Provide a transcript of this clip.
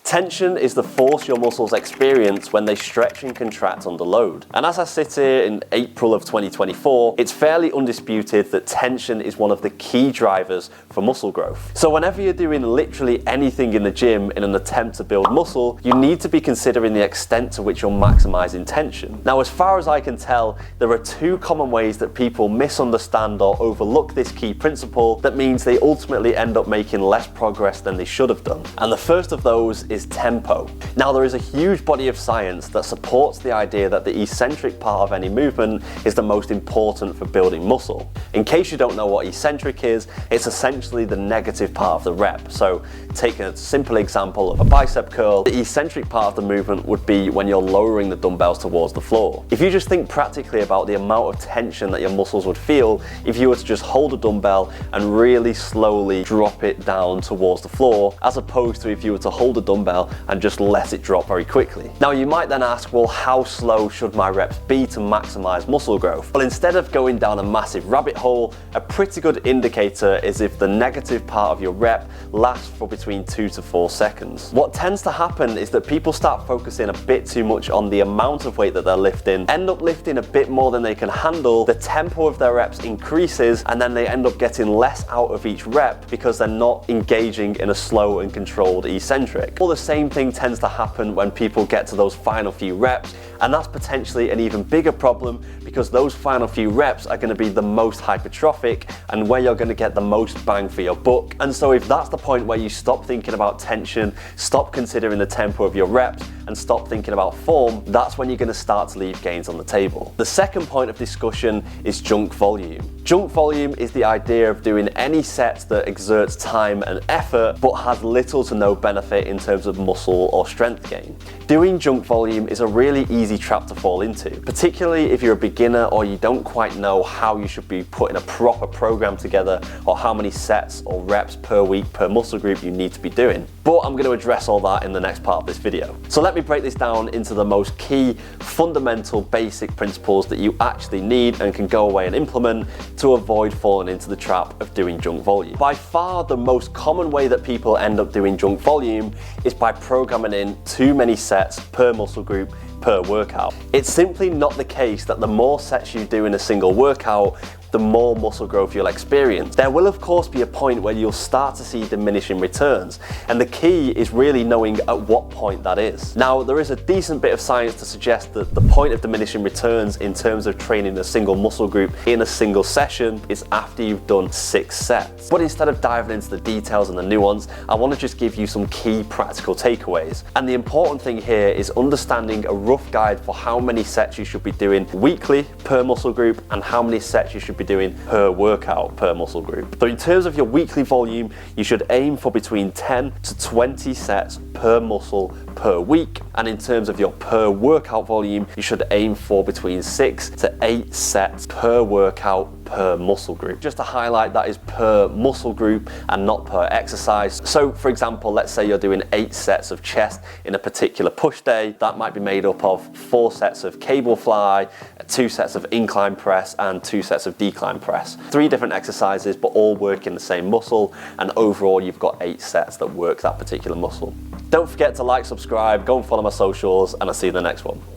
Tension is the force your muscles experience when they stretch and contract under load. And as I sit here in April of 2024, it's fairly undisputed that tension is one of the key drivers for muscle growth. So whenever you're doing literally anything in the gym in an attempt to build muscle, you need to be considering the extent to which you're maximizing tension. Now, as far as I can tell, there are two common ways that people misunderstand or overlook this key principle that means they ultimately end up making less progress than they should have done. And the first of those is tempo. Now, there is a huge body of science that supports the idea that the eccentric part of any movement is the most important for building muscle. In case you don't know what eccentric is, it's essentially the negative part of the rep. So take a simple example of a bicep curl. The eccentric part of the movement would be when you're lowering the dumbbells towards the floor. If you just think practically about the amount of tension that your muscles would feel if you were to just hold a dumbbell and really slowly drop it down towards the floor, as opposed to if you were to hold a dumbbell and just let it drop very quickly. Now, you might then ask, well, how slow should my reps be to maximize muscle growth? Well, instead of going down a massive rabbit hole, a pretty good indicator is if the negative part of your rep lasts for between 2 to 4 seconds. What tends to happen is that people start focusing a bit too much on the amount of weight that they're lifting, end up lifting a bit more than they can handle, the tempo of their reps increases, and then they end up getting less out of each rep because they're not engaging in a slow and controlled eccentric. Well, the same thing tends to happen when people get to those final few reps, and that's potentially an even bigger problem because those final few reps are going to be the most hypertrophic and where you're going to get the most bang for your buck. And so if that's the point where you stop thinking about tension, stop considering the tempo of your reps, and stop thinking about form, that's when you're going to start to leave gains on the table. The second point of discussion is junk volume. Junk volume is the idea of doing any sets that exerts time and effort but has little to no benefit in terms of muscle or strength gain. Doing junk volume is a really easy trap to fall into, particularly if you're a beginner or you don't quite know how you should be putting a proper program together or how many sets or reps per week per muscle group you need to be doing. But I'm going to address all that in the next part of this video. So let me break this down into the most key, fundamental, basic principles that you actually need and can go away and implement to avoid falling into the trap of doing junk volume. By far, the most common way that people end up doing junk volume is by programming in too many sets per muscle group per workout. It's simply not the case that the more sets you do in a single workout, the more muscle growth you'll experience. There will of course be a point where you'll start to see diminishing returns, and the key is really knowing at what point that is. Now, there is a decent bit of science to suggest that the point of diminishing returns in terms of training a single muscle group in a single session is after you've done 6 sets. But instead of diving into the details and the nuance, I want to just give you some key practical takeaways. And the important thing here is understanding a rough guide for how many sets you should be doing weekly per muscle group and how many sets you should be doing per workout per muscle group. So in terms of your weekly volume, you should aim for between 10 to 20 sets per muscle per week. And in terms of your per workout volume, you should aim for between 6 to 8 sets per workout per muscle group. Just to highlight, that is per muscle group and not per exercise. So for example, let's say you're doing 8 sets of chest in a particular push day. That might be made up of 4 sets of cable fly, 2 sets of incline press, and 2 sets of decline press. 3 different exercises, but all working the same muscle, and overall you've got 8 sets that work that particular muscle. Don't forget to like, subscribe, go and follow my socials, and I'll see you in the next one.